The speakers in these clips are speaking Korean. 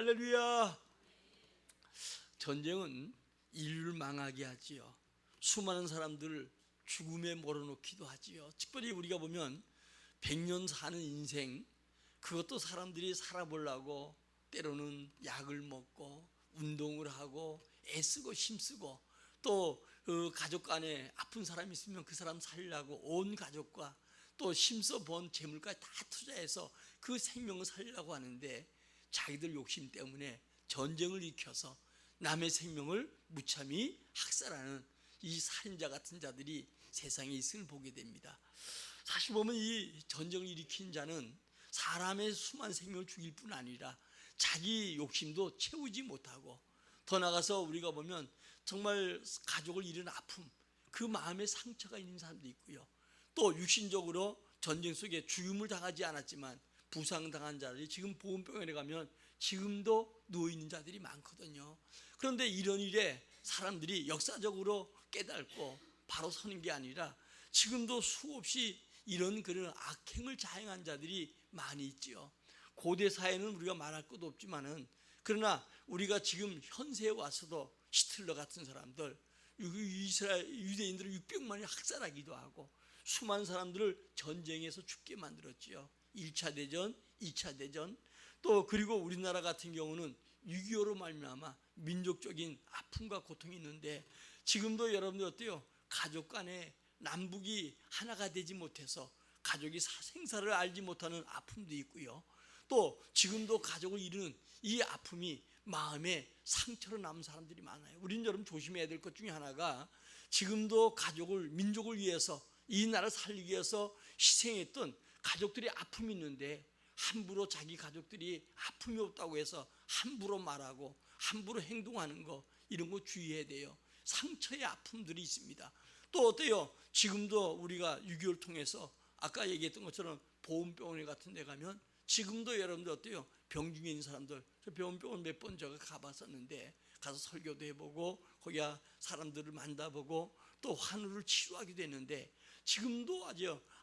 할렐루야. 전쟁은 인류를 망하게 하지요. 수많은 사람들을 죽음에 몰아넣기도 하지요. 특별히 우리가 보면 100년 사는 인생, 그것도 사람들이 살아보려고 때로는 약을 먹고 운동을 하고 애쓰고 힘쓰고 또 가족 간에 아픈 사람이 있으면 그 사람 살리려고 온 가족과 또 힘써 번 재물까지 다 투자해서 그 생명을 살리려고 하는데 자기들 욕심 때문에 전쟁을 일으켜서 남의 생명을 무참히 학살하는 이 살인자 같은 자들이 세상에 있음을 보게 됩니다. 사실 보면 이 전쟁을 일으킨 자는 사람의 수많은 생명을 죽일 뿐 아니라 자기 욕심도 채우지 못하고, 더 나아가서 우리가 보면 정말 가족을 잃은 아픔, 그 마음에 상처가 있는 사람도 있고요. 또 육신적으로 전쟁 속에 죽음을 당하지 않았지만 부상당한 자들이 지금 보훈병원에 가면 지금도 누워있는 자들이 많거든요. 그런데 이런 일에 사람들이 역사적으로 깨닫고 바로 서는 게 아니라 지금도 수없이 이런 그런 악행을 자행한 자들이 많이 있지요. 고대 사회는 우리가 말할 것도 없지만은, 그러나 우리가 지금 현세에 와서도 히틀러 같은 사람들, 이스라엘 유대인들을 600만이 학살하기도 하고 수많은 사람들을 전쟁에서 죽게 만들었지요. 1차 대전, 2차 대전, 또 그리고 우리나라 같은 경우는 6.25로 말미암아 민족적인 아픔과 고통이 있는데, 지금도 여러분들 어때요? 가족 간에 남북이 하나가 되지 못해서 가족이 생사를 알지 못하는 아픔도 있고요. 또 지금도 가족을 이루는 이 아픔이 마음에 상처로 남은 사람들이 많아요. 우리는 여러분 조심해야 될 것 중에 하나가, 지금도 가족을, 민족을 위해서, 이 나라를 살리기 위해서 희생했던 가족들이 아픔이 있는데 함부로 자기 가족들이 아픔이 없다고 해서 함부로 말하고 함부로 행동하는 거, 이런 거 주의해야 돼요. 상처의 아픔들이 있습니다. 또 어때요? 지금도 우리가 6.25를 통해서 아까 얘기했던 것처럼 보훈병원 같은 데 가면 지금도 여러분들 어때요? 병중에 있는 사람들, 저 보훈병원 몇 번 제가 가봤었는데 가서 설교도 해보고 거기 사람들을 만나보고 또 환우를 치료하기도 했는데, 지금도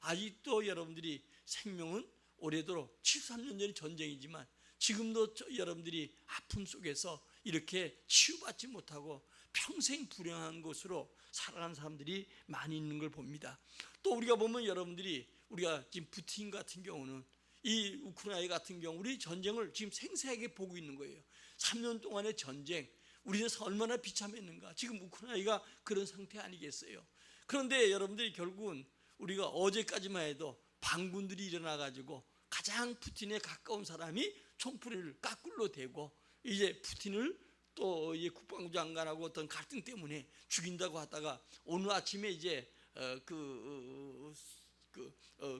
아직도 여러분들이 생명은 오래도록 73년 전이 전쟁이지만 지금도 여러분들이 아픔 속에서 이렇게 치유받지 못하고 평생 불행한 곳으로 살아가는 사람들이 많이 있는 걸 봅니다. 또 우리가 보면 여러분들이, 우리가 지금 푸틴 같은 경우는, 이 우크라이나 같은 경우 우리 전쟁을 지금 생생하게 보고 있는 거예요. 3년 동안의 전쟁, 우리는 얼마나 비참했는가. 지금 우크라이나가 그런 상태 아니겠어요? 그런데 여러분들이 결국은 우리가 어제까지만 해도 반군들이 일어나가지고 가장 푸틴에 가까운 사람이 총풀이를 까꿀로 대고 이제 푸틴을 또 국방부 장관하고 어떤 갈등 때문에 죽인다고 하다가 오늘 아침에 이제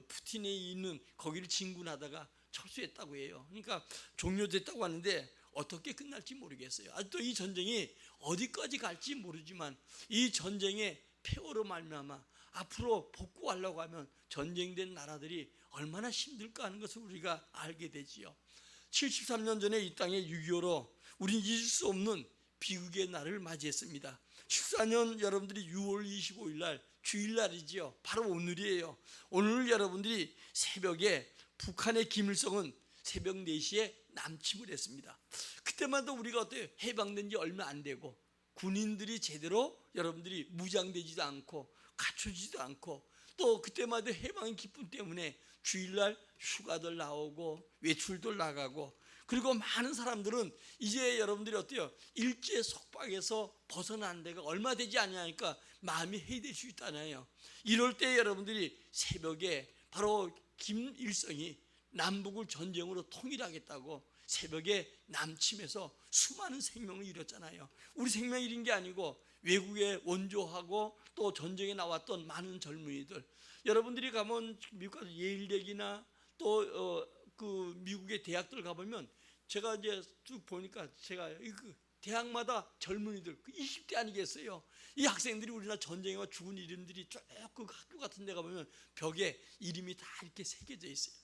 푸틴이 있는 거기를 진군하다가 철수했다고 해요. 그러니까 종료됐다고 하는데 어떻게 끝날지 모르겠어요. 아직도 이 전쟁이 어디까지 갈지 모르지만 이 전쟁의 폐허로 말미암아 앞으로 복구하려고 하면 전쟁된 나라들이 얼마나 힘들까 하는 것을 우리가 알게 되지요. 73년 전에 이 땅에 6.25로 우리는 잊을 수 없는 비극의 날을 맞이했습니다. 14년 여러분들이 6월 25일 날 주일날이지요. 바로 오늘이에요. 오늘 여러분들이 새벽에 북한의 김일성은 새벽 4시에 남침을 했습니다. 그때마다 우리가 어때요? 해방된 지 얼마 안 되고 군인들이 제대로 여러분들이 무장되지도 않고 갖추지도 않고, 또 그때마다 해방의 기쁨 때문에 주일날 휴가들 나오고 외출들 나가고, 그리고 많은 사람들은 이제 여러분들이 어때요? 일제 속박에서 벗어난 데가 얼마 되지 않냐니까 마음이 해이될 수 있잖아요. 이럴 때 여러분들이 새벽에 바로 김일성이 남북을 전쟁으로 통일하겠다고 새벽에 남침해서 수많은 생명을 잃었잖아요. 우리 생명 잃은 게 아니고 외국에 원조하고 또 전쟁에 나왔던 많은 젊은이들, 여러분들이 가면 미국 가서 예일대기나 또 그 미국의 대학들 가보면 제가 이제 쭉 보니까 제가 그 대학마다 젊은이들 20대 아니겠어요? 이 학생들이 우리나라 전쟁에 와 죽은 이름들이 쭉 그 학교 같은 데 가보면 벽에 이름이 다 이렇게 새겨져 있어요.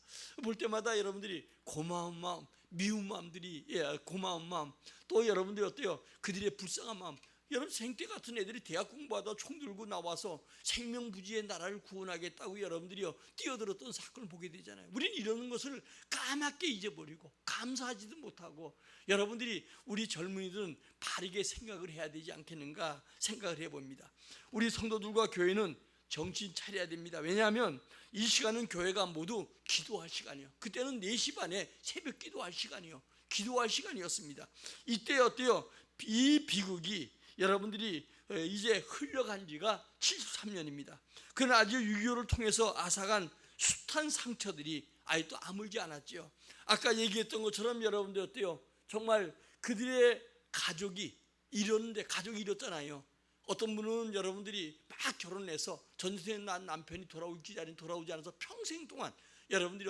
볼 때마다 여러분들이 고마운 마음, 미운 마음들이, 고마운 마음, 또 여러분들이 어때요? 그들의 불쌍한 마음, 여러분 생태 같은 애들이 대학 공부하다 총 들고 나와서 생명부지의 나라를 구원하겠다고 여러분들이요 뛰어들었던 사건을 보게 되잖아요. 우리는 이런 것을 까맣게 잊어버리고 감사하지도 못하고, 여러분들이 우리 젊은이들은 바르게 생각을 해야 되지 않겠는가 생각을 해봅니다. 우리 성도들과 교회는 정신 차려야 됩니다. 왜냐하면 이 시간은 교회가 모두 기도할 시간이요, 그때는 4시 반에 새벽 기도할 시간이요, 기도할 시간이었습니다. 이때 어때요? 이 비극이 여러분들이 이제 흘러간 지가 73년입니다. 그러나 아직 6.25를 통해서 앗아간 숱한 상처들이 아직도 아물지 않았죠. 아까 얘기했던 것처럼 여러분들 어때요? 정말 그들의 가족이 가족이 이뤘잖아요. 어떤 분은 여러분들이 막 결혼해서 전생에 난 남편이 돌아오지 않아서 평생 동안 여러분들이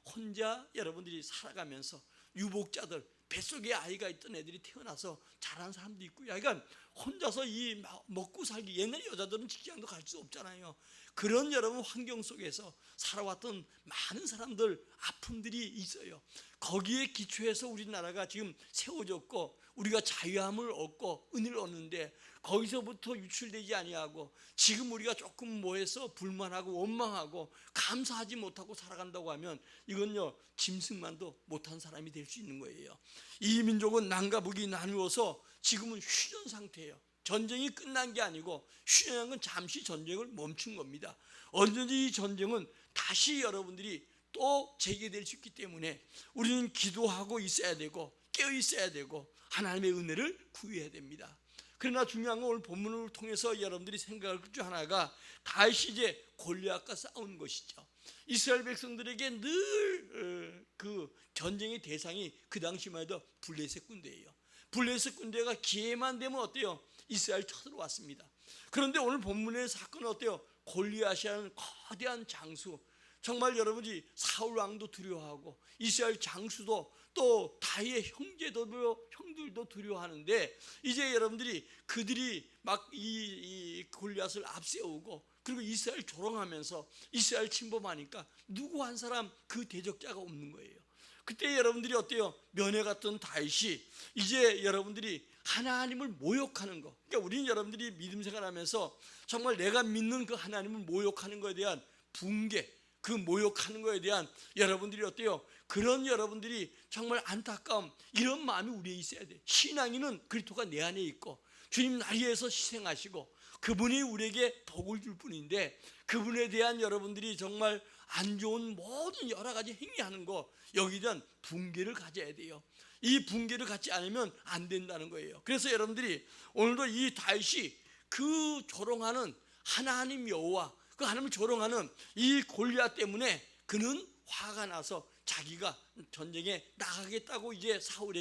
혼자 여러분들이 살아가면서 유복자들, 뱃속에 아이가 있던 애들이 태어나서 자란 사람도 있고요. 그러니까 혼자서 이 먹고 살기, 옛날 여자들은 직장도 갈 수 없잖아요. 그런 여러분 환경 속에서 살아왔던 많은 사람들 아픔들이 있어요. 거기에 기초해서 우리나라가 지금 세워졌고 우리가 자유함을 얻고 은혜를 얻는데, 거기서부터 유출되지 아니하고 지금 우리가 조금 뭐해서 불만하고 원망하고 감사하지 못하고 살아간다고 하면 이건요 짐승만도 못한 사람이 될 수 있는 거예요. 이 민족은 남과 북이 나누어서 지금은 휴전 상태예요. 전쟁이 끝난 게 아니고 휴전한 건 잠시 전쟁을 멈춘 겁니다. 언제든지 이 전쟁은 다시 여러분들이 또 재개될 수 있기 때문에 우리는 기도하고 있어야 되고 깨어 있어야 되고 하나님의 은혜를 구해야 됩니다. 그러나 중요한 건 오늘 본문을 통해서 여러분들이 생각할 것 중 하나가 다시 이제 골리앗과 싸우는 것이죠. 이스라엘 백성들에게 늘 그 전쟁의 대상이 그 당시만 해도 블레셋 군대예요. 블레셋 군대가 기회만 되면 어때요? 이스라엘 쳐들어왔습니다. 그런데 오늘 본문의 사건은 어때요? 골리앗이라는 거대한 장수, 정말 여러분이 사울 왕도 두려워하고 이스라엘 장수도 또 다윗의 형들도 두려워하는데, 이제 여러분들이 그들이 막 이 골리앗을 앞세우고 그리고 이스라엘 조롱하면서 이스라엘 침범하니까 누구 한 사람 그 대적자가 없는 거예요. 그때 여러분들이 어때요? 면회 갔던 다윗이 이제 여러분들이 하나님을 모욕하는 거, 그러니까 우리는 여러분들이 믿음 생활하면서 정말 내가 믿는 그 하나님을 모욕하는 것에 대한 붕괴, 그 모욕하는 것에 대한 여러분들이 어때요? 그런 여러분들이 정말 안타까움, 이런 마음이 우리에 있어야 돼. 신앙인은 그리스도가 내 안에 있고 주님 날 위해서 희생하시고 그분이 우리에게 복을 줄 뿐인데, 그분에 대한 여러분들이 정말 안 좋은 모든 여러 가지 행위하는 거, 여기에 대한 붕괴를 가져야 돼요. 이 붕괴를 갖지 않으면 안 된다는 거예요. 그래서 여러분들이 오늘도 이 다윗이 그 조롱하는 하나님 여호와, 그 하나님을 조롱하는 이 골리앗 때문에 그는 화가 나서 자기가 전쟁에 나가겠다고 이제 사울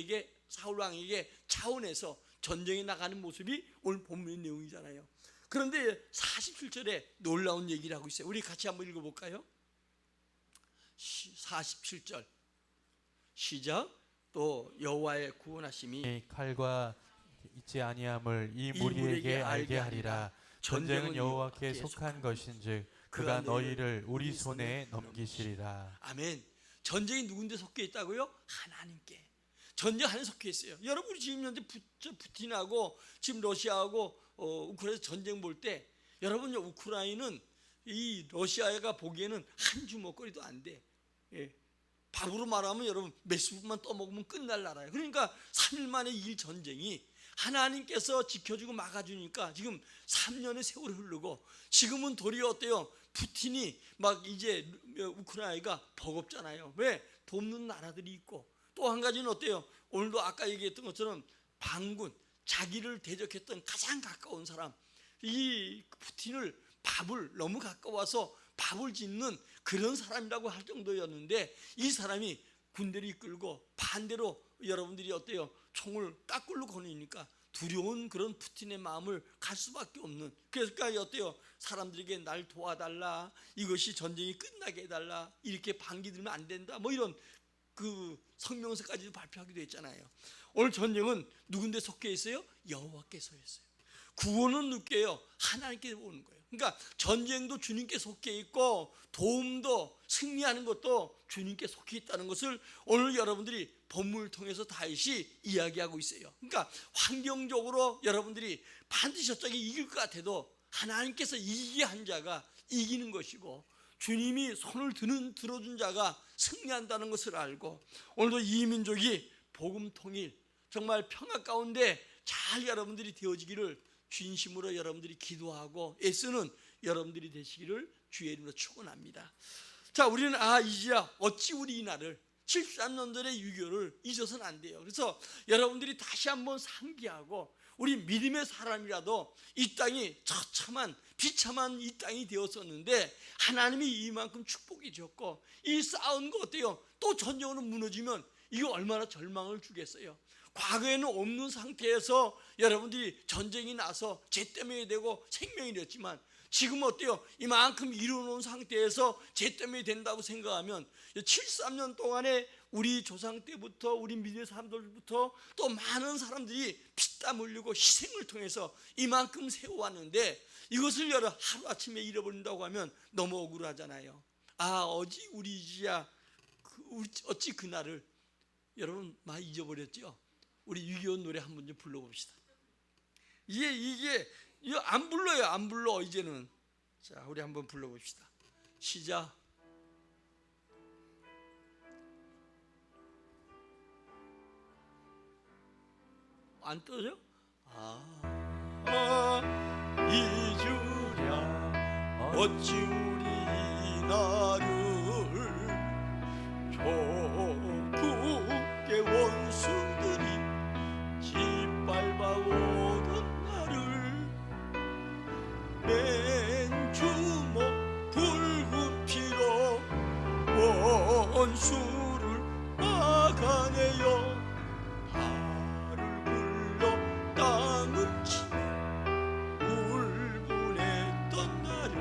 왕에게 차원해서 전쟁에 나가는 모습이 오늘 본문의 내용이잖아요. 그런데 47절에 놀라운 얘기를 하고 있어요. 우리 같이 한번 읽어볼까요? 47절 시작. 또 여호와의 구원하심이 칼과 있지 아니함을 이 무리에게 알게 하리라. 전쟁은 여호와께 속한 것인즉 그가 너희를 우리 손에 넘기시리라. 아멘. 전쟁이 누군데 속해 있다고요? 하나님께. 전쟁 하나님 속해 있어요. 여러분이 지금 현재 푸틴하고 지금 러시아하고 우크라이나 전쟁 볼 때, 여러분 우크라이나는 이 러시아가 보기에는 한 주먹거리도 안 돼. 예. 밥으로 말하면 여러분 몇 수분만 떠먹으면 끝날 나라예요. 그러니까 3일 만에 이 전쟁이 하나님께서 지켜주고 막아주니까 지금 3년의 세월이 흐르고, 지금은 도리어 어때요? 푸틴이 막 이제 우크라이나가 버겁잖아요. 왜? 돕는 나라들이 있고, 또 한 가지는 어때요? 오늘도 아까 얘기했던 것처럼 반군, 자기를 대적했던 가장 가까운 사람, 이 푸틴을 밥을 너무 가까워서 밥을 짓는 그런 사람이라고 할 정도였는데, 이 사람이 군대를 이끌고 반대로 여러분들이 어때요? 총을 까꿀로 거니까 두려운 그런 푸틴의 마음을 갈 수밖에 없는, 그러니까 어때요? 사람들에게 날 도와달라, 이것이 전쟁이 끝나게 해달라, 이렇게 반기 들면 안 된다, 뭐 이런 그 성명서까지도 발표하기도 했잖아요. 오늘 전쟁은 누군데 속해 있어요? 여호와께 서 있어요. 구원은 누구예요? 하나님께 오는 거예요. 그러니까 전쟁도 주님께 속해 있고 도움도 승리하는 것도 주님께 속해 있다는 것을 오늘 여러분들이 본문을 통해서 다윗이 이야기하고 있어요. 그러니까 환경적으로 여러분들이 반드시 저쪽이 이길 것 같아도 하나님께서 이기게 한 자가 이기는 것이고 주님이 손을 들어준 자가 승리한다는 것을 알고 오늘도 이 민족이 복음 통일 정말 평화 가운데 잘 여러분들이 되어지기를 진심으로 여러분들이 기도하고 애쓰는 여러분들이 되시기를 주의 이름으로 축원합니다. 자, 우리는 이제야 어찌 우리 이날을 73년전의 유교를 잊어서는 안 돼요. 그래서 여러분들이 다시 한번 상기하고 우리 믿음의 사람이라도 이 땅이 처참한 비참한 이 땅이 되었었는데 하나님이 이만큼 축복이 줬고 이 싸운 거 어때요? 또 전쟁으로 무너지면 이거 얼마나 절망을 주겠어요. 과거에는 없는 상태에서 여러분들이 전쟁이 나서 죄 때문에 되고 생명이 됐지만 지금 어때요? 이만큼 이루어놓은 상태에서 죄 때문에 된다고 생각하면 73년 동안에 우리 조상 때부터 우리 믿음의 사람들부터 또 많은 사람들이 피땀 흘리고 희생을 통해서 이만큼 세워왔는데 이것을 하루아침에 잃어버린다고 하면 너무 억울하잖아요. 어찌 우리 이지야 어찌 그날을 여러분 많이 잊어버렸죠? 우리 6.25 노래 한 번 좀 불러봅시다. 이게 안 불러요. 안 불러 이제는. 자, 우리 한번 불러봅시다. 시작. 안 떠져? 잊으랴 어찌 우리 나를 조국의 원수들이 짓밟아오던 나를 맨 주먹 붉은 피로 원수를 막아내어 발을 굴려 땅을 치며 울분했던 나를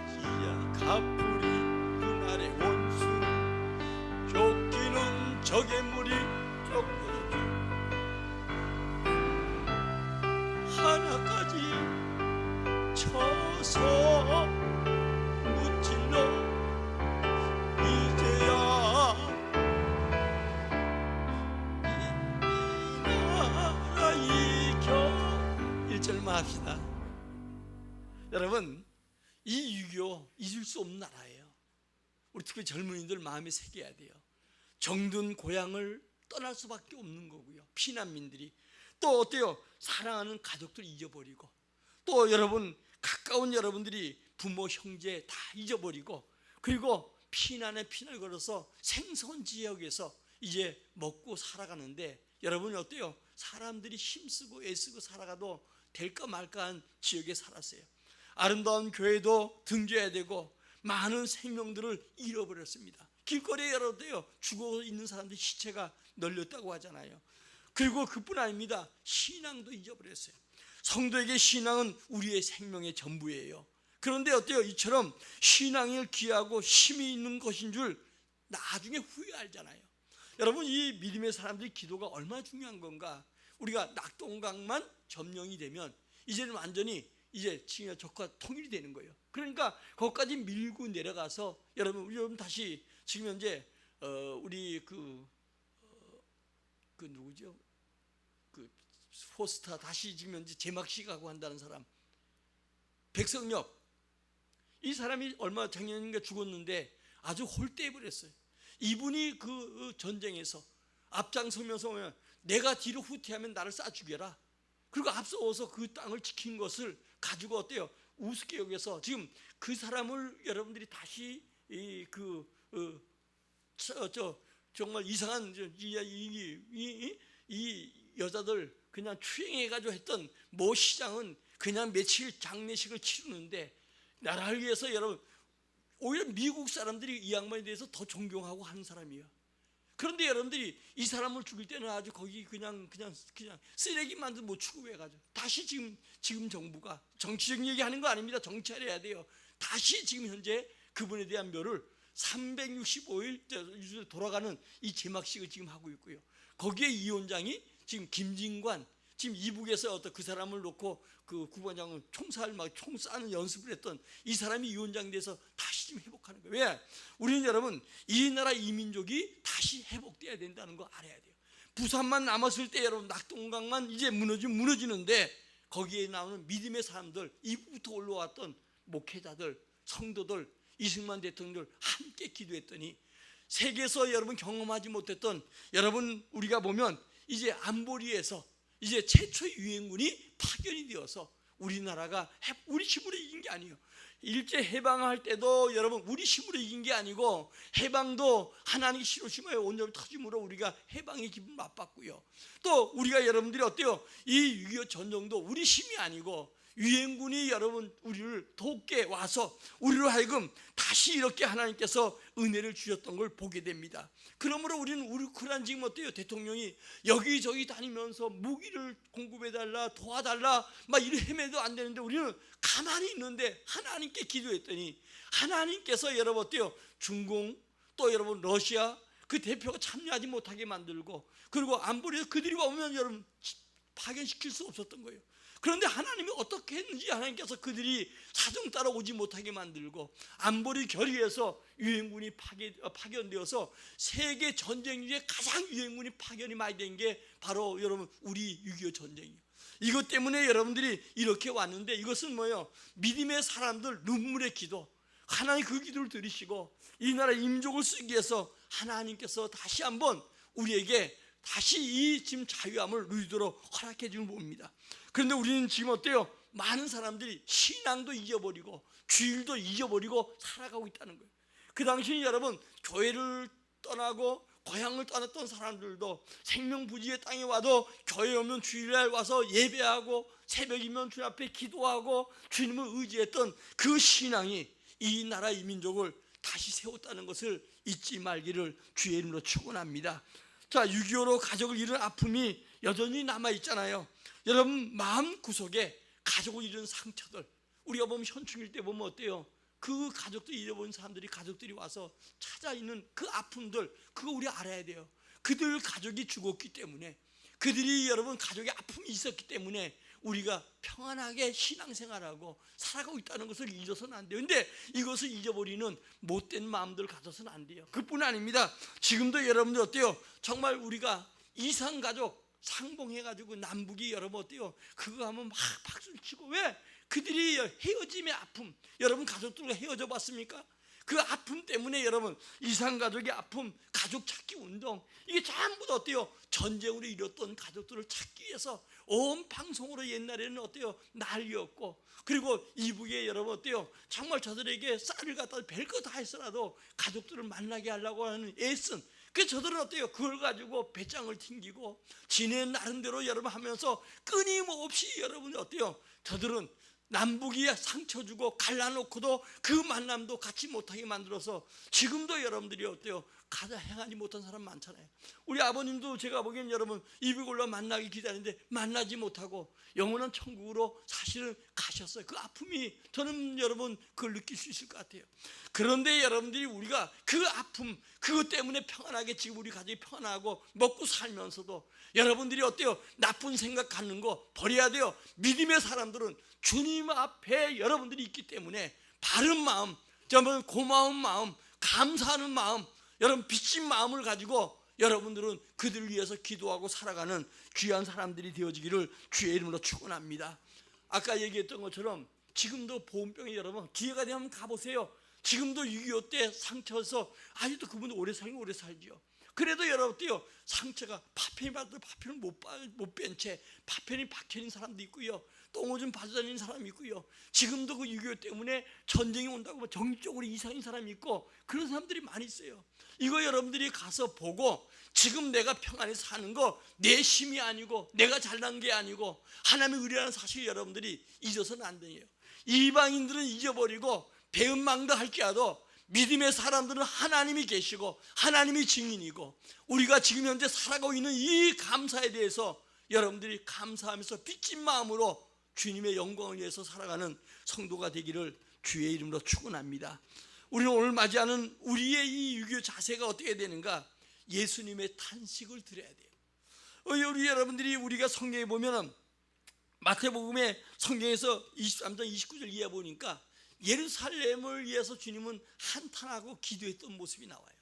이제야 갚으리 그날의 원수를 쫓기는 적의 물이 쫓겨졌죠. 하나까지 쳐서 무찔러 이제야 이 나라 이겨 1절만 합시다. 여러분 이 6.25 잊을 수 없는 나라예요. 우리 특히 젊은이들 마음에 새겨야 돼요. 정든 고향을 떠날 수밖에 없는 거고요. 피난민들이 또 어때요? 사랑하는 가족들 잊어버리고 또 여러분 가까운 여러분들이 부모 형제 다 잊어버리고 그리고 피난에 피난을 걸어서 생선 지역에서 이제 먹고 살아가는데 여러분이 어때요? 사람들이 힘쓰고 애쓰고 살아가도 될까 말까한 지역에 살았어요. 아름다운 교회도 등져야 되고 많은 생명들을 잃어버렸습니다. 길거리에 어때요? 죽어 있는 사람들 시체가 널렸다고 하잖아요. 그리고 그뿐 아닙니다. 신앙도 잊어버렸어요. 성도에게 신앙은 우리의 생명의 전부예요. 그런데 어때요? 이처럼 신앙을 귀하고 힘이 있는 것인 줄 나중에 후회하잖아요. 여러분 이 믿음의 사람들이 기도가 얼마나 중요한 건가. 우리가 낙동강만 점령이 되면 이제는 완전히 이제 칭의와 적과 통일이 되는 거예요. 그러니까 거기까지 밀고 내려가서 여러분 다시 지금 현재 우리 그 누구죠? 그 포스타 다시 지금 현재 제막식하고 한다는 사람 백성엽 이 사람이 얼마 작년인가 죽었는데 아주 홀대해버렸어요. 이분이 그 전쟁에서 앞장서면서 내가 뒤로 후퇴하면 나를 쏴 죽여라. 그리고 앞서서 그 땅을 지킨 것을 가지고 어때요? 우습게 여겨서 지금 그 사람을 여러분들이 다시 정말 이상한 이 여자들 그냥 추행해가지고 했던 모 시장은 그냥 며칠 장례식을 치르는데 나라를 위해서 여러분 오히려 미국 사람들이 이 양반에 대해서 더 존경하고 하는 사람이에요. 그런데 여러분들이 이 사람을 죽일 때는 아주 거기 그냥 쓰레기만도 못 취급해가지고 다시 지금 정부가 정치적 얘기하는 거 아닙니다. 정찰해야 돼요. 다시 지금 현재 그분에 대한 묘를 365일 돌아가는 이 제막식을 지금 하고 있고요. 거기에 이 원장이 지금 김진관 지금 이북에서 어떤 그 사람을 놓고 그 국방장은 총살 막 총 쏴는 연습을 했던 이 사람이 위원장이 돼서 다시 좀 회복하는 거예요. 왜? 우리는 여러분 이 나라 이민족이 다시 회복돼야 된다는 거 알아야 돼요. 부산만 남았을 때 여러분 낙동강만 이제 무너지는데 거기에 나오는 믿음의 사람들, 이북부터 올라왔던 목회자들, 성도들, 이승만 대통령들 함께 기도했더니 세계에서 여러분 경험하지 못했던, 여러분 우리가 보면 이제 안보리에서 이제 최초의 유엔군이 파견이 되어서 우리나라가 우리 힘으로 이긴 게 아니에요. 일제 해방할 때도 여러분 우리 힘으로 이긴 게 아니고, 해방도 하나님의 히로시마의 온전히 터짐으로 우리가 해방의 기분 맛봤고요. 또 우리가 여러분들이 어때요? 이 6.25 전쟁도 우리 힘이 아니고 유엔군이 여러분 우리를 돕게 와서 우리로 하여금 다시 이렇게 하나님께서 은혜를 주셨던 걸 보게 됩니다. 그러므로 우리는 우크라이나 지금 어때요? 대통령이 여기저기 다니면서 무기를 공급해달라, 도와달라 막 이래 헤매도 안 되는데 우리는 가만히 있는데 하나님께 기도했더니 하나님께서 여러분 어때요? 중공 또 여러분 러시아 그 대표가 참여하지 못하게 만들고, 그리고 안보리에서 그들이 오면 여러분 파견시킬 수 없었던 거예요. 그런데 하나님이 어떻게 했는지 하나님께서 그들이 사정 따라 오지 못하게 만들고 안보리 결의에서 유엔군이 파견되어서 세계 전쟁 중에 가장 유엔군이 파견이 많이 된 게 바로 여러분 우리 6.25 전쟁이에요. 이것 때문에 여러분들이 이렇게 왔는데, 이것은 뭐예요? 믿음의 사람들 눈물의 기도, 하나님 그 기도를 들으시고 이 나라 임족을 쓰기 위해서 하나님께서 다시 한번 우리에게 다시 이 지금 자유함을 누리도록 허락해 주는 봅니다. 그런데 우리는 지금 어때요? 많은 사람들이 신앙도 잊어버리고 주일도 잊어버리고 살아가고 있다는 거예요. 그 당시 여러분 교회를 떠나고 고향을 떠났던 사람들도 생명부지의 땅에 와도 교회 오면 주일날 와서 예배하고 새벽이면 주님 앞에 기도하고 주님을 의지했던 그 신앙이 이 나라 이 민족을 다시 세웠다는 것을 잊지 말기를 주의 이름으로 축원합니다. 자, 6.25로 가족을 잃은 아픔이 여전히 남아있잖아요. 여러분 마음 구석에 가족을 잃은 상처들, 우리가 보면 현충일 때 보면 어때요? 그 가족들 잃어버린 사람들이 가족들이 와서 찾아 있는 그 아픔들, 그거 우리 알아야 돼요. 그들 가족이 죽었기 때문에, 그들이 여러분 가족의 아픔이 있었기 때문에 우리가 평안하게 신앙생활하고 살아가고 있다는 것을 잊어서는 안 돼요. 근데 이것을 잊어버리는 못된 마음들을 가져서는 안 돼요. 그뿐 아닙니다. 지금도 여러분들 어때요? 정말 우리가 이산가족 상봉해가지고 남북이 여러분 어때요? 그거 하면 막 박수를 치고, 왜? 그들이 헤어짐의 아픔, 여러분 가족들과 헤어져 봤습니까? 그 아픔 때문에 여러분 이산가족의 아픔, 가족 찾기 운동, 이게 전부 다 어때요? 전쟁으로 이뤘던 가족들을 찾기 위해서 온 방송으로 옛날에는 어때요? 난리였고, 그리고 이북에 여러분 어때요? 정말 저들에게 쌀을 갖다 별거 다 했어라도 가족들을 만나게 하려고 하는 애쓴, 그 저들은 어때요? 그걸 가지고 배짱을 튕기고 지네 나름대로 여러분 하면서 끊임없이 여러분 어때요? 저들은 남북이 상처 주고 갈라놓고도 그 만남도 갖지 못하게 만들어서 지금도 여러분들이 어때요? 가자 행하지 못한 사람 많잖아요. 우리 아버님도 제가 보기엔 여러분 이북 올라 만나기 기다리는데 만나지 못하고 영원한 천국으로 사실은 가셨어요. 그 아픔이 저는 여러분 그걸 느낄 수 있을 것 같아요. 그런데 여러분들이 우리가 그 아픔, 그것 때문에 평안하게 지금 우리 가족이 평안하고 먹고 살면서도 여러분들이 어때요? 나쁜 생각 갖는 거 버려야 돼요. 믿음의 사람들은 주님 앞에 여러분들이 있기 때문에 바른 마음, 정말 고마운 마음, 감사하는 마음, 여러분 빚진 마음을 가지고 여러분들은 그들을 위해서 기도하고 살아가는 귀한 사람들이 되어지기를 주의 이름으로 축원합니다. 아까 얘기했던 것처럼 지금도 보온병이 여러분 기회가 되면 가보세요. 지금도 6.25 때 상처에서 아직도 그분들 오래 살긴 오래 살죠. 그래도 여러분 어때요? 상처가 파편이 받아도 파편을 못 뺀 채 파편이 박혀있는 사람도 있고요, 똥오줌 빠져다니는 사람이 있고요, 지금도 그 6.25 때문에 전쟁이 온다고 정적으로 이상인 사람이 있고 그런 사람들이 많이 있어요. 이거 여러분들이 가서 보고 지금 내가 평안히 사는 거 내 힘이 아니고 내가 잘난 게 아니고 하나님의 의뢰라는 사실 여러분들이 잊어서는 안 돼요. 이방인들은 잊어버리고 배은망덕 할지라도 믿음의 사람들은 하나님이 계시고 하나님이 증인이고 우리가 지금 현재 살아가고 있는 이 감사에 대해서 여러분들이 감사하면서 빚진 마음으로 주님의 영광을 위해서 살아가는 성도가 되기를 주의 이름으로 축원합니다. 우리는 오늘 맞이하는 우리의 이 유교 자세가 어떻게 되는가? 예수님의 탄식을 드려야 돼요. 우리 여러분들이 우리가 성경에 보면은 마태복음의 성경에서 23장 29절 이해 보니까 예루살렘을 위해서 주님은 한탄하고 기도했던 모습이 나와요.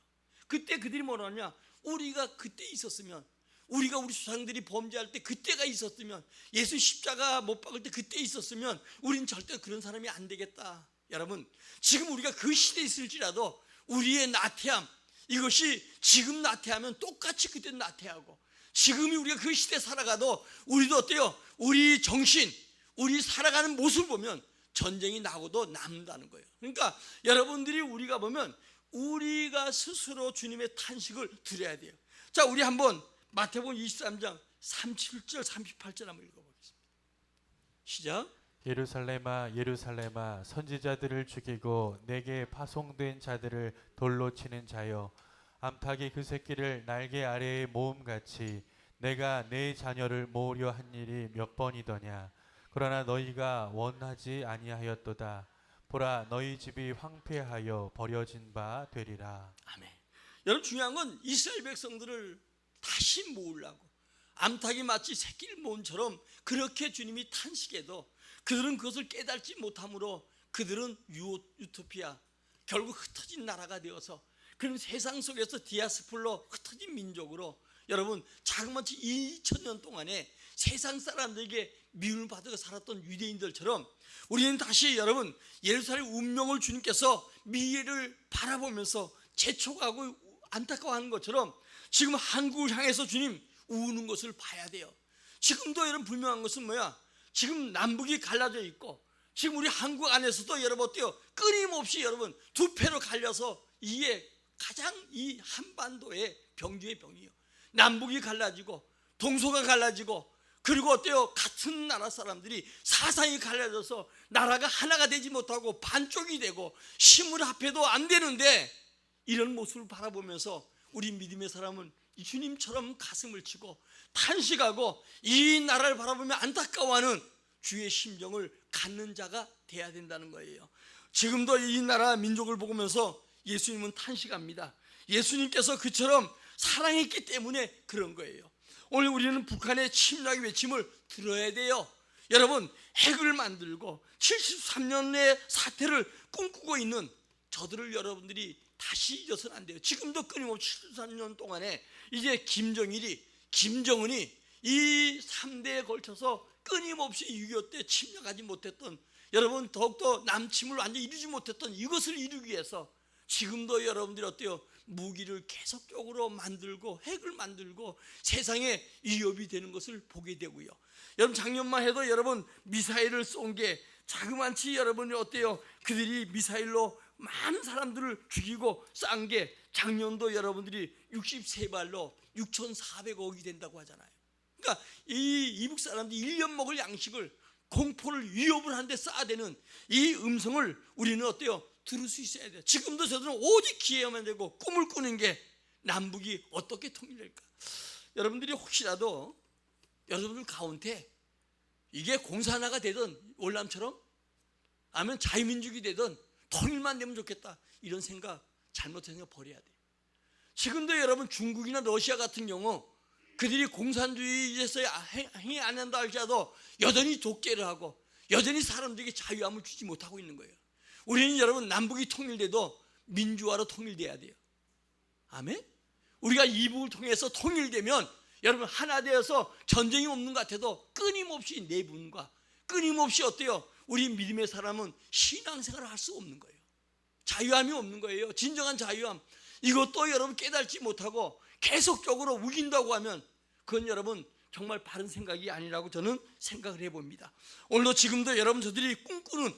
그때 그들이 뭐라냐? 우리가 그때 있었으면, 우리가 우리 조상들이 범죄할 때 그때가 있었으면, 예수 십자가 못 박을 때 그때 있었으면 우린 절대 그런 사람이 안 되겠다. 여러분, 지금 우리가 그 시대에 있을지라도 우리의 나태함, 이것이 지금 나태하면 똑같이 그때 나태하고, 지금이 우리가 그 시대에 살아가도 우리도 어때요? 우리 정신, 우리 살아가는 모습을 보면 전쟁이 나고도 남다는 거예요. 그러니까 여러분들이 우리가 보면 우리가 스스로 주님의 탄식을 드려야 돼요. 자, 우리 한번 마태복음 23장 37절 38절 한번 읽어보겠습니다. 시작. 예루살렘아 예루살렘아 선지자들을 죽이고 내게 파송된 자들을 돌로 치는 자여, 암탉이 그 새끼를 날개 아래에 모음같이 내가 내 자녀를 모으려 한 일이 몇 번이더냐. 그러나 너희가 원하지 아니하였도다. 보라, 너희 집이 황폐하여 버려진 바 되리라. 아멘. 여러분, 중요한 건 이스라엘 백성들을 다시 모으려고, 암탉이 마치 새끼를 모음처럼 그렇게 주님이 탄식해도 그들은 그것을 깨닫지 못함으로 그들은 유토피아, 결국 흩어진 나라가 되어서 그런 세상 속에서 디아스폴로 흩어진 민족으로, 여러분 자그마치 2000년 동안에 세상 사람들에게 미움을 받아 살았던 유대인들처럼 우리는 다시 여러분 예루살렘 운명을 주님께서 미래를 바라보면서 재촉하고 안타까워하는 것처럼 지금 한국을 향해서 주님 우는 것을 봐야 돼요. 지금도 여러분 분명한 것은 뭐야? 지금 남북이 갈라져 있고, 지금 우리 한국 안에서도 여러분 어때요? 끊임없이 여러분 두 패로 갈려서, 이게 가장 이 한반도의 병 중의 병이에요. 남북이 갈라지고 동서가 갈라지고, 그리고 어때요? 같은 나라 사람들이 사상이 갈라져서 나라가 하나가 되지 못하고 반쪽이 되고 힘을 합해도 안 되는데, 이런 모습을 바라보면서 우리 믿음의 사람은 주님처럼 가슴을 치고 탄식하고 이 나라를 바라보며 안타까워하는 주의 심정을 갖는 자가 돼야 된다는 거예요. 지금도 이 나라 민족을 보면서 예수님은 탄식합니다. 예수님께서 그처럼 사랑했기 때문에 그런 거예요. 오늘 우리는 북한의 침략의 외침을 들어야 돼요. 여러분, 핵을 만들고 73년의 사태를 꿈꾸고 있는 저들을 여러분들이 다시 잊어서는 안 돼요. 지금도 끊임없이 73년 동안에 이제 김정은이 이 3대에 걸쳐서 끊임없이 6.25 때 침략하지 못했던, 여러분 더욱더 남침을 완전히 이루지 못했던 이것을 이루기 위해서 지금도 여러분들이 어때요? 무기를 계속적으로 만들고 핵을 만들고 세상에 위협이 되는 것을 보게 되고요. 여러분 작년만 해도 여러분 미사일을 쏜 게 자그만치 여러분이 어때요? 그들이 미사일로 많은 사람들을 죽이고 싼 게 작년도 여러분들이 63발로 6,400억이 된다고 하잖아요. 그러니까 이 이북 사람들이 1년 먹을 양식을, 공포를, 위협을 하는데 쏴대는 이 음성을 우리는 어때요? 들을 수 있어야 돼요. 지금도 저들은 오직 기회만 되고 꿈을 꾸는 게 남북이 어떻게 통일될까. 여러분들이 혹시라도 여러분들 가운데 이게 공산화가 되든 월남처럼, 아니면 자유민족이 되든 통일만 되면 좋겠다, 이런 생각, 잘못된 생각 버려야 돼요. 지금도 여러분 중국이나 러시아 같은 경우 그들이 공산주의에서 행위 안 한다 할지라도 여전히 독재를 하고 여전히 사람들에게 자유함을 주지 못하고 있는 거예요. 우리는 여러분 남북이 통일돼도 민주화로 통일돼야 돼요. 아멘? 우리가 이북을 통해서 통일되면 여러분 하나 되어서 전쟁이 없는 것 같아도 끊임없이 내분과 끊임없이 어때요? 우리 믿음의 사람은 신앙생활을 할 수 없는 거예요. 자유함이 없는 거예요. 진정한 자유함. 이것도 여러분 깨닫지 못하고 계속적으로 우긴다고 하면 그건 여러분 정말 바른 생각이 아니라고 저는 생각을 해봅니다. 오늘도 지금도 여러분 저들이 꿈꾸는,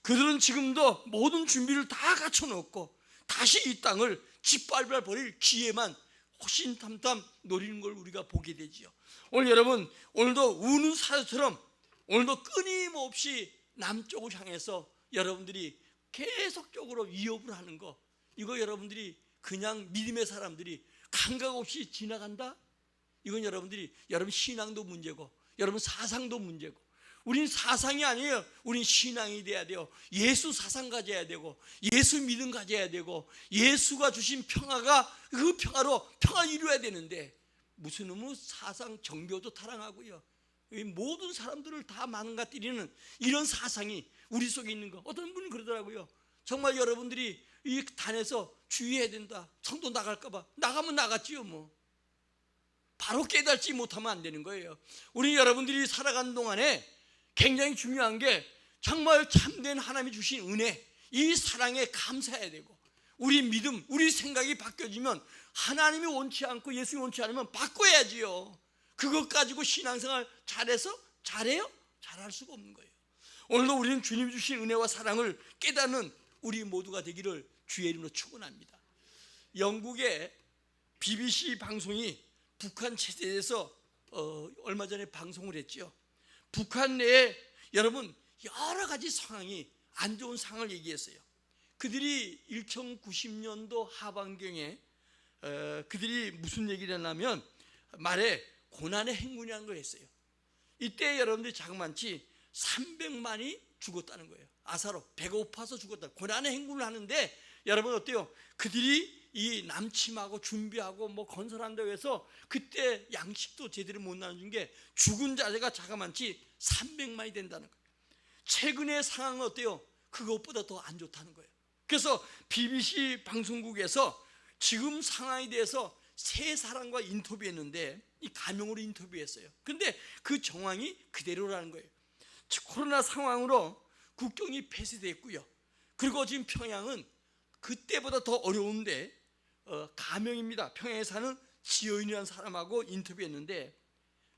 그들은 지금도 모든 준비를 다 갖춰놓고 다시 이 땅을 짓밟아 버릴 기회만 호신탐탐 노리는 걸 우리가 보게 되지요. 오늘 여러분 오늘도 우는 사자처럼 오늘도 끊임없이 남쪽을 향해서 여러분들이 계속적으로 위협을 하는 거, 이거 여러분들이 그냥 믿음의 사람들이 감각 없이 지나간다? 이건 여러분 신앙도 문제고 여러분 사상도 문제고, 우린 사상이 아니에요. 우린 신앙이 돼야 돼요. 예수 사상 가져야 되고 예수 믿음 가져야 되고 예수가 주신 평화가 그 평화로 평화를 이루어야 되는데 무슨 놈의 사상 정교도 타랑하고요, 이 모든 사람들을 다 망가뜨리는 이런 사상이 우리 속에 있는 거. 어떤 분은 그러더라고요. 정말 여러분들이 이 단에서 주의해야 된다. 성도 나갈까 봐. 나가면 나갔지요 뭐. 바로 깨닫지 못하면 안 되는 거예요. 우리 여러분들이 살아가는 동안에 굉장히 중요한 게 정말 참된 하나님이 주신 은혜, 이 사랑에 감사해야 되고, 우리 믿음, 우리 생각이 바뀌어지면 하나님이 원치 않고 예수님이 원치 않으면 바꿔야지요. 그것 가지고 신앙생활 잘해요? 잘할 수가 없는 거예요. 오늘도 우리는 주님 주신 은혜와 사랑을 깨닫는 우리 모두가 되기를 주의 이름으로 축원합니다. 영국의 BBC 방송이 북한 체제에서 얼마 전에 방송을 했죠. 북한 내에 여러분 여러 가지 상황이 안 좋은 상황을 얘기했어요. 그들이 1990년도 하반경에 그들이 무슨 얘기를 했냐면 말에 고난의 행군이라는 걸 했어요. 이때 여러분들이 자그만치 300만이 죽었다는 거예요. 아사로 배고파서 죽었다. 고난의 행군을 하는데 여러분 어때요? 그들이 이 남침하고 준비하고 뭐 건설한다고 해서 그때 양식도 제대로 못 나눠준 게 죽은 자가 자그만치 300만이 된다는 거예요. 최근의 상황은 어때요? 그것보다 더 안 좋다는 거예요. 그래서 BBC 방송국에서 지금 상황에 대해서 세 사람과 인터뷰했는데 이 가명으로 인터뷰했어요. 근데 그 정황이 그대로라는 거예요. 코로나 상황으로 국경이 폐쇄됐고요. 그리고 지금 평양은 그때보다 더 어려운데 가명입니다. 평양에 사는 지연이라는 사람하고 인터뷰했는데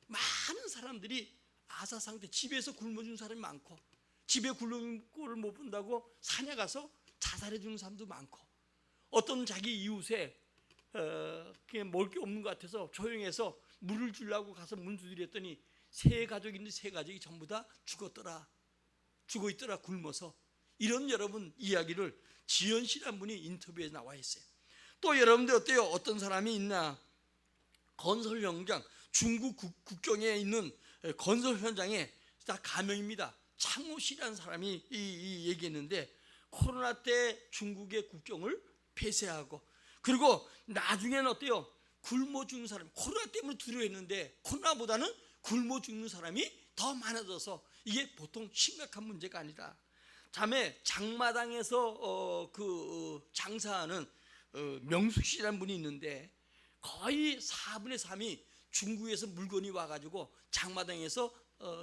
많은 사람들이 아사 상태, 집에서 굶어 죽는 사람이 많고, 집에 굶는 꼴을 못 본다고 산에 가서 자살해 주는 사람도 많고, 어떤 자기 이웃에 그냥 먹을 게 없는 것 같아서 조용해서 물을 주려고 가서 문 두드렸더니 세 가족인데 세 가족이 전부 다 죽어 있더라 굶어서. 이런 여러분 이야기를 지연 씨란 분이 인터뷰에 나와 있어요. 또 여러분들 어때요? 어떤 사람이 있나? 건설 현장, 중국 국경에 있는 건설 현장에 다 가명입니다. 창호 씨라는 사람이 이 얘기했는데 코로나 때 중국의 국경을 폐쇄하고, 그리고 나중에는 어때요? 굶어 죽는 사람, 코로나 때문에 두려워했는데 코로나보다는 굶어 죽는 사람이 더 많아져서 이게 보통 심각한 문제가 아니다. 다음에 장마당에서 장사하는 명숙 씨라는 분이 있는데 거의 4분의 3이 중국에서 물건이 와가지고 장마당에서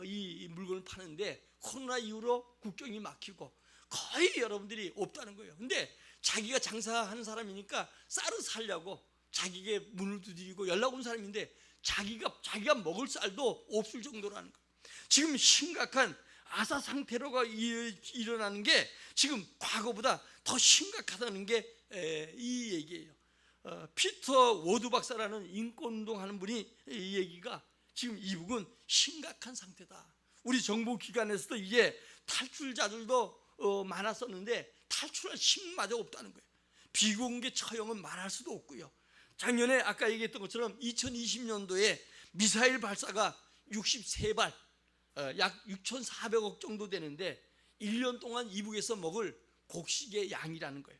이 물건을 파는데 코로나 이후로 국경이 막히고 거의 여러분들이 없다는 거예요. 근데 자기가 장사하는 사람이니까 쌀을 살려고 자기에게 문을 두드리고 연락 온 사람인데 자기가 먹을 쌀도 없을 정도라는 거예요. 지금 심각한 아사 상태로가 일어나는 게 지금 과거보다 더 심각하다는 게 이 얘기예요. 피터 워드 박사라는 인권운동 하는 분이 이 얘기가 지금 이북은 심각한 상태다. 우리 정보기관에서도 이게 탈출자들도 많았었는데 탈출할 힘마저 없다는 거예요. 비공개 처형은 말할 수도 없고요. 작년에 아까 얘기했던 것처럼 2020년도에 미사일 발사가 63발, 약 6,400억 정도 되는데 1년 동안 이북에서 먹을 곡식의 양이라는 거예요.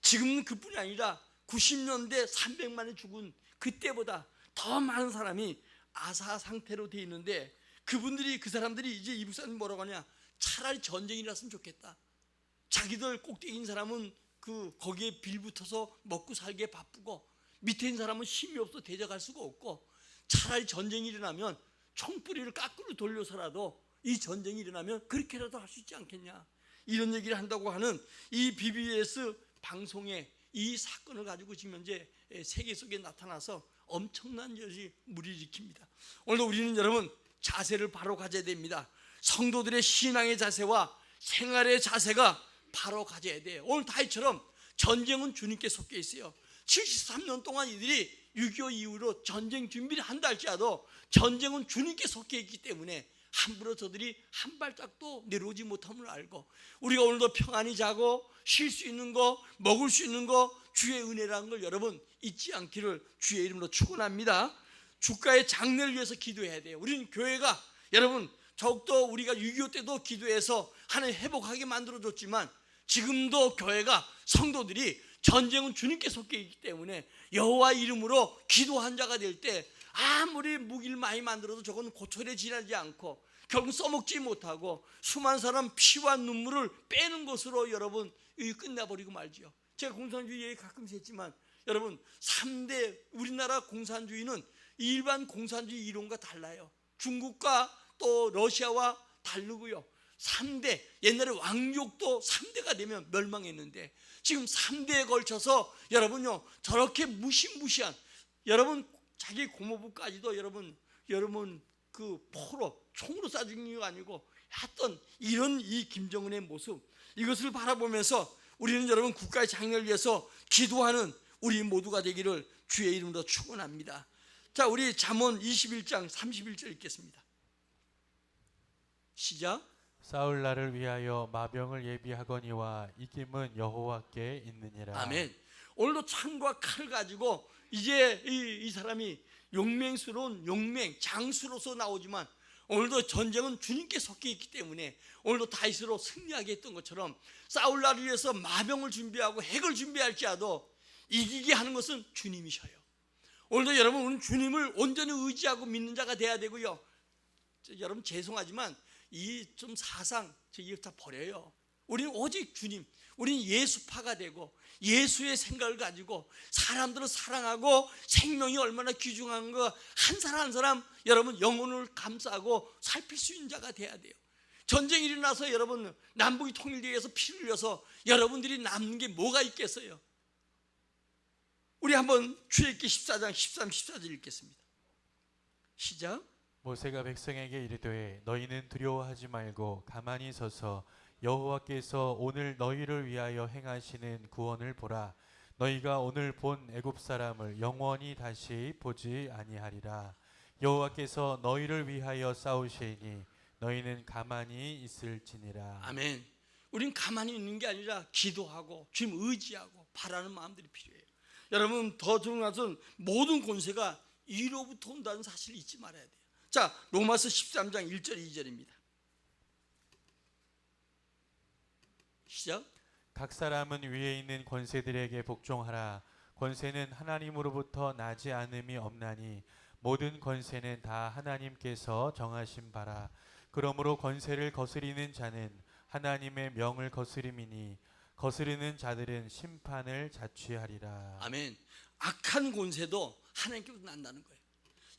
지금은 그뿐이 아니라 90년대 300만이 죽은 그때보다 더 많은 사람이 아사 상태로 돼 있는데 그 사람들이 이제 이북 사람이 뭐라고 하냐? 차라리 전쟁이 났으면 좋겠다. 자기들 꼭대기인 사람은 거기에 빌붙어서 먹고 살기에 바쁘고 밑에 있는 사람은 힘이 없어 대적할 수가 없고 차라리 전쟁이 일어나면 총뿌리를 까꾸로 돌려서라도 이 전쟁이 일어나면 그렇게라도 할 수 있지 않겠냐, 이런 얘기를 한다고 하는 이 BBS 방송에 이 사건을 가지고 지금 현재 세계 속에 나타나서 엄청난 물을 일으킵니다. 오늘도 우리는 여러분 자세를 바로 가져야 됩니다. 성도들의 신앙의 자세와 생활의 자세가 바로 가져야 돼요. 오늘 다윗처럼 전쟁은 주님께 속해 있어요. 73년 동안 이들이 6.25 이후로 전쟁 준비를 한다 할지라도 전쟁은 주님께 속해 있기 때문에 함부로 저들이 한 발짝도 내려오지 못함을 알고, 우리가 오늘도 평안히 자고 쉴 수 있는 거, 먹을 수 있는 거 주의 은혜라는 걸 여러분 잊지 않기를 주의 이름으로 축원합니다. 주가의 장래를 위해서 기도해야 돼요. 우리는 교회가 여러분 더욱더 우리가 6.25 때도 기도해서 하나님 회복하게 만들어줬지만 지금도 교회가 성도들이 전쟁은 주님께 속해 있기 때문에 여호와 이름으로 기도한 자가 될 때 아무리 무기를 많이 만들어도 저건 고철에 지나지 않고 결국 써먹지 못하고 수많은 사람 피와 눈물을 빼는 것으로 여러분 끝나버리고 말지요. 제가 공산주의 얘기 가끔씩 했지만 여러분 3대 우리나라 공산주의는 일반 공산주의 이론과 달라요. 중국과 또 러시아와 다르고요. 3대 옛날에 왕족도 3대가 되면 멸망했는데 지금 3대에 걸쳐서 여러분요 저렇게 무시무시한 여러분 자기 고모부까지도 여러분 그 포로 총으로 쏴 죽인 게 아니고 했던 이런 이 김정은의 모습 이것을 바라보면서 우리는 여러분 국가의 장래를 위해서 기도하는 우리 모두가 되기를 주의 이름으로 축원합니다. 자, 우리 잠언 21장 31절 읽겠습니다. 시작. 싸울 날을 위하여 마병을 예비하거니와 이김은 여호와께 있느니라. 아멘. 오늘도 창과 칼 가지고 이제 이 사람이 용맹스러운 용맹 장수로서 나오지만 오늘도 전쟁은 주님께 섞여 있기 때문에 오늘도 다윗으로 승리하게 했던 것처럼 싸울 날을 위해서 마병을 준비하고 핵을 준비할지라도 이기게 하는 것은 주님이셔요. 오늘도 여러분 우리는 주님을 온전히 의지하고 믿는 자가 돼야 되고요. 여러분 죄송하지만 이 좀 사상 이거 다 버려요. 우리는 오직 주님, 우리는 예수파가 되고 예수의 생각을 가지고 사람들을 사랑하고 생명이 얼마나 귀중한 거 한 사람 한 사람 여러분 영혼을 감싸고 살필 수 있는 자가 돼야 돼요. 전쟁이 일어나서 여러분 남북이 통일되기 위해서 피를 흘려서 여러분들이 남는 게 뭐가 있겠어요? 우리 한번 출애굽기 14장 13, 14절 읽겠습니다. 시작. 모세가 백성에게 이르되 너희는 두려워하지 말고 가만히 서서 여호와께서 오늘 너희를 위하여 행하시는 구원을 보라. 너희가 오늘 본 애굽 사람을 영원히 다시 보지 아니하리라. 여호와께서 너희를 위하여 싸우시니 너희는 가만히 있을지니라. 아멘. 우린 가만히 있는 게 아니라 기도하고 주님 의지하고 바라는 마음들이 필요해요. 여러분 더 중요한 것은 모든 권세가 이로부터 온다는 사실을 잊지 말아야 돼요. 자, 로마서 13장 1절 2절입니다. 시작. 각 사람은 위에 있는 권세들에게 복종하라. 권세는 하나님으로부터 나지 않음이 없나니 모든 권세는 다 하나님께서 정하신 바라. 그러므로 권세를 거스리는 자는 하나님의 명을 거스림이니 거스르는 자들은 심판을 자취하리라. 아멘. 악한 권세도 하나님께로부터 난다는 거예요.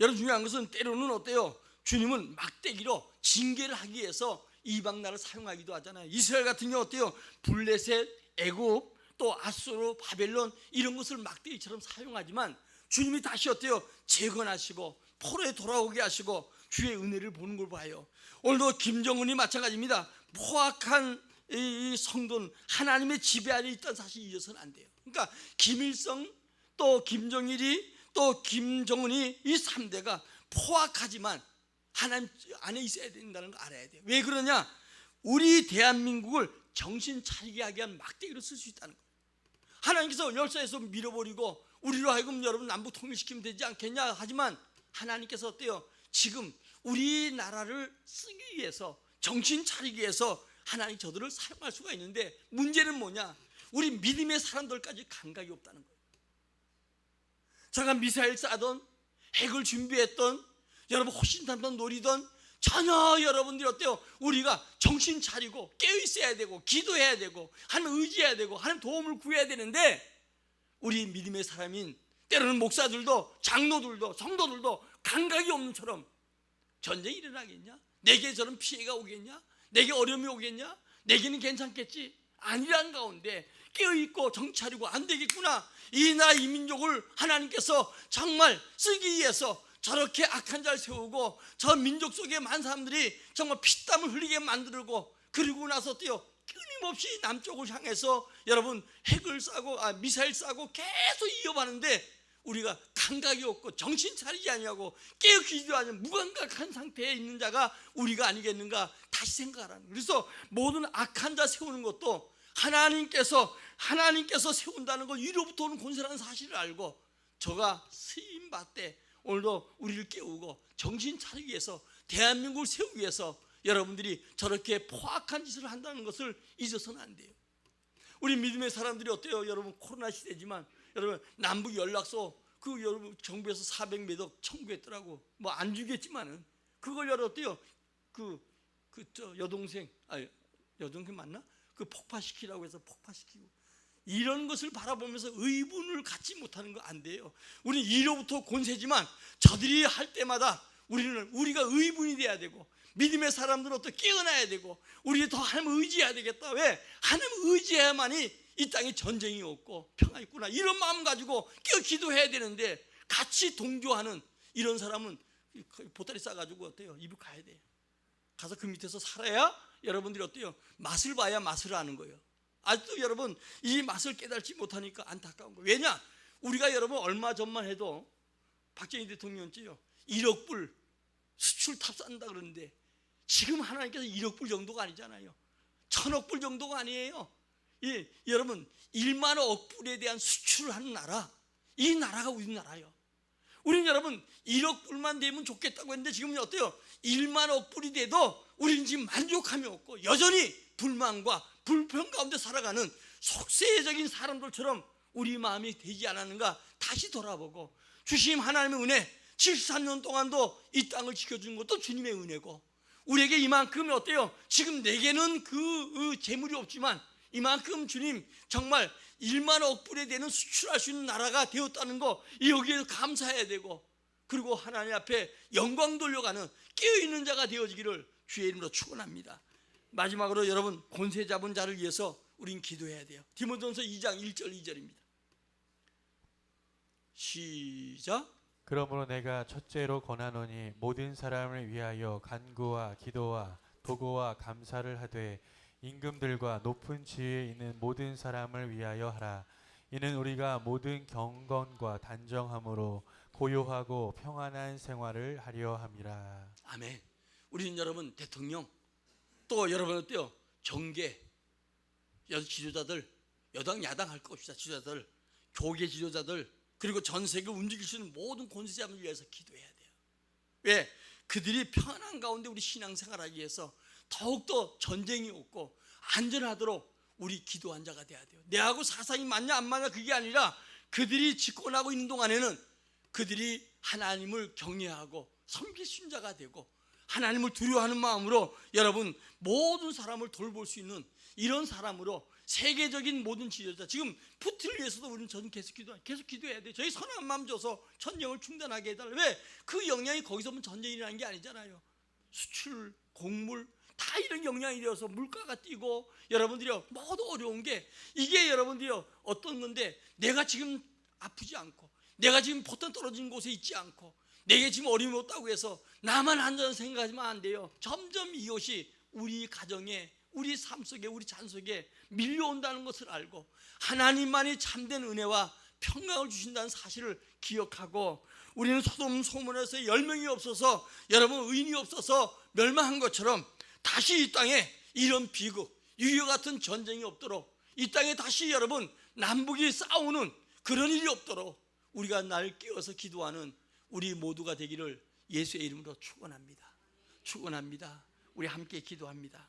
여러분 중요한 것은 때로는 어때요? 주님은 막대기로 징계를 하기 위해서 이방 나라를 사용하기도 하잖아요. 이스라엘 같은 경우 어때요? 블레셋, 애굽, 또 아수르, 바벨론 이런 것을 막대기처럼 사용하지만 주님이 다시 어때요? 재건하시고 포로에 돌아오게 하시고 주의 은혜를 보는 걸 봐요. 오늘도 김정은이 마찬가지입니다. 포악한 이 성도는 하나님의 지배 아래 있다는 사실 잊어서는 안 돼요. 그러니까 김일성 또 김정일이 또 김정은이 이 3대가 포악하지만 하나님 안에 있어야 된다는 거 알아야 돼요. 왜 그러냐? 우리 대한민국을 정신 차리게 하게 한 막대기로 쓸 수 있다는 거예요. 하나님께서 열사에서 밀어버리고 우리로 하여금 여러분 남북 통일시키면 되지 않겠냐 하지만 하나님께서 어때요? 지금 우리나라를 쓰기 위해서 정신 차리기 위해서 하나님 저들을 사용할 수가 있는데 문제는 뭐냐? 우리 믿음의 사람들까지 감각이 없다는 거예요. 제가 미사일 쏴던 핵을 준비했던 여러분 호신탄만 노리던 전혀 여러분들이 어때요? 우리가 정신 차리고 깨어 있어야 되고 기도해야 되고 하나님 의지해야 되고 하나님 도움을 구해야 되는데 우리 믿음의 사람인 때로는 목사들도 장로들도 성도들도 감각이 없는 처럼 전쟁이 일어나겠냐? 내게 저런 피해가 오겠냐? 내게 어려움이 오겠냐? 내게는 괜찮겠지? 아니란 가운데 깨어있고 정차리고 안 되겠구나. 이 나라 이 민족을 하나님께서 정말 쓰기 위해서 저렇게 악한 자를 세우고 저 민족 속에 많은 사람들이 정말 피땀을 흘리게 만들고 그리고 나서 어때요? 끊임없이 남쪽을 향해서 여러분 핵을 쏴고 미사일 쏴고 계속 이어가는데 우리가 감각이 없고 정신 차리지 아니하고 깨어있지도 않은 무감각한 상태에 있는 자가 우리가 아니겠는가 다시 생각하라는. 그래서 모든 악한 자 세우는 것도 하나님께서 세운다는 것 위로부터 오는 권세라는 사실을 알고 저가 쓰임 받되 오늘도 우리를 깨우고 정신 차리기 위해서 대한민국을 세우기 위해서 여러분들이 저렇게 포악한 짓을 한다는 것을 잊어서는 안 돼요. 우리 믿음의 사람들이 어때요? 여러분 코로나 시대지만 여러분 남북 연락소 그 여러분 정부에서 400매덕 청구했더라고. 뭐 안 주겠지만은 그걸 열었대요. 저 여동생 맞나? 그 폭파시키라고 해서 폭파시키고. 이런 것을 바라보면서 의분을 갖지 못하는 거 안 돼요. 우리는 이로부터 권세지만 저들이 할 때마다 우리가 의분이 돼야 되고, 믿음의 사람들은 또 깨어나야 되고, 우리 더 하나님을 의지해야 되겠다. 왜? 하나님을 의지해야만이 이 땅에 전쟁이 없고 평화 있구나, 이런 마음 가지고 깨어 기도해야 되는데, 같이 동조하는 이런 사람은 보따리 싸가지고 어때요? 이북 가야 돼요. 가서 그 밑에서 살아야 여러분들이 어때요? 맛을 봐야 맛을 아는 거예요. 아직도 여러분 이 맛을 깨달지 못하니까 안타까운 거예요. 왜냐? 우리가 여러분 얼마 전만 해도 박정희 대통령이요 1억 불 수출 탑산다 그러는데, 지금 하나님께서 1억 불 정도가 아니잖아요. 1000억 불 정도가 아니에요. 여러분 1만억 불에 대한 수출을 하는 나라, 이 나라가 우리나라예요. 우리는 여러분 1억 불만 되면 좋겠다고 했는데, 지금은 어때요? 1만억 불이 돼도 우리는 지금 만족함이 없고 여전히 불만과 불평 가운데 살아가는 속세적인 사람들처럼 우리 마음이 되지 않았는가 다시 돌아보고, 주심 하나님의 은혜, 73년 동안도 이 땅을 지켜준 것도 주님의 은혜고, 우리에게 이만큼 어때요? 지금 내게는 그 재물이 없지만 이만큼 주님 정말 1만억 불에 되는 수출할 수 있는 나라가 되었다는 거, 여기에 감사해야 되고, 그리고 하나님 앞에 영광 돌려가는 깨어있는 자가 되어지기를 주의 이름으로 축원합니다. 마지막으로 여러분, 권세 잡은 자를 위해서 우린 기도해야 돼요. 디모데전서 2장 1절 2절입니다. 시작. 그러므로 내가 첫째로 권하노니 모든 사람을 위하여 간구와 기도와 도구와 감사를 하되 임금들과 높은 지위에 있는 모든 사람을 위하여 하라. 이는 우리가 모든 경건과 단정함으로 고요하고 평안한 생활을 하려 함이라. 아멘. 우리는 여러분 대통령, 또 여러분 어때요? 정계, 지도자들, 여당 야당 할 것 없이 지도자들, 교계 지도자들, 그리고 전 세계를 움직일 수 있는 모든 권세자들을 위해서 기도해야 돼요. 왜? 그들이 평안한 가운데 우리 신앙생활하기 위해서 더욱더 전쟁이 없고 안전하도록 우리 기도한 자가 돼야 돼요. 내하고 사상이 맞냐 안 맞냐 그게 아니라, 그들이 집권하고 있는 동안에는 그들이 하나님을 경외하고 섬길 수 있는 자가 되고, 하나님을 두려워하는 마음으로 여러분 모든 사람을 돌볼 수 있는 이런 사람으로 세계적인 모든 지도자, 지금 푸틴을 위해서도 우리는 저는 계속 기도해야 돼요. 저희 선한 마음 줘서 전쟁을 중단하게 해달라. 왜? 그 영향이 거기서 보면 전쟁이라는 게 아니잖아요. 수출, 곡물 다 이런 영향이 되어서 물가가 뛰고, 여러분들이 모두 어려운 게, 이게 여러분들이 어떤 건데, 내가 지금 아프지 않고, 내가 지금 포탄 떨어진 곳에 있지 않고, 내게 지금 어려움이 없다고 해서 나만 한다는 생각하면 안 돼요. 점점 이것이 우리 가정에, 우리 삶 속에, 우리 잔 속에 밀려온다는 것을 알고, 하나님만이 참된 은혜와 평강을 주신다는 사실을 기억하고, 우리는 소돔 소문에서 10명이 없어서, 여러분 의인이 없어서 멸망한 것처럼 다시 이 땅에 이런 비극, 6.25 같은 전쟁이 없도록, 이 땅에 다시 여러분 남북이 싸우는 그런 일이 없도록 우리가 날 깨워서 기도하는 우리 모두가 되기를 예수의 이름으로 축원합니다. 축원합니다. 우리 함께 기도합니다.